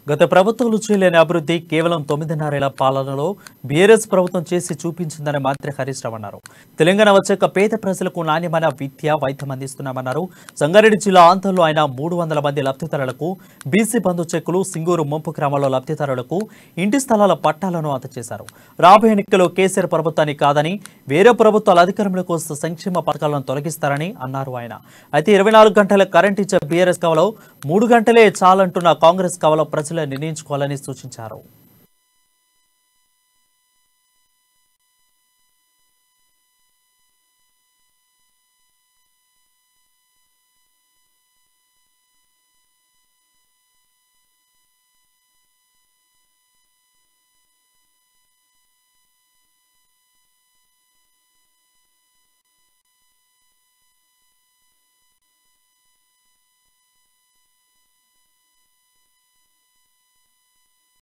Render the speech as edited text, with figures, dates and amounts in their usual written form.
గత ప్రభుత్వాలు చేయలేని అభివృద్ధి కేవలం 9.5 పాలనలో బీఆర్ఎస్ ప్రభుత్వం చేసి చూపించిందని మంత్రి హరీష్ రావు అన్నారు. తెలంగాణ వచ్చాక పేద ప్రజలకు నాణ్యమైన విద్య, వైద్యం అందిస్తున్నామన్నారు. సంగారెడ్డి జిల్లా ఆంతల్లో ఆయన 300 మంది లబ్ధిదారులకు బీసీ బంధు చెక్కులు, సింగూరు ముంపు గ్రామాల్లో లబ్ధిదారులకు ఇంటి స్థలాల పట్టాలను అందజేశారు. రాబోయే ఎన్నికల్లో కేసీఆర్ ప్రభుత్వాన్ని కాదని వేరే ప్రభుత్వాల అధికారంలోకి వస్తే సంక్షేమ పథకాలను తొలగిస్తారని అన్నారు ఆయన. అయితే 24 గంటల కరెంట్ ఇచ్చే బీఆర్ఎస్ కావలో 3 గంటలే చాలంటున్న కాంగ్రెస్ కావలో ప్రజలు నిర్ణయించుకోవాలని సూచించారు.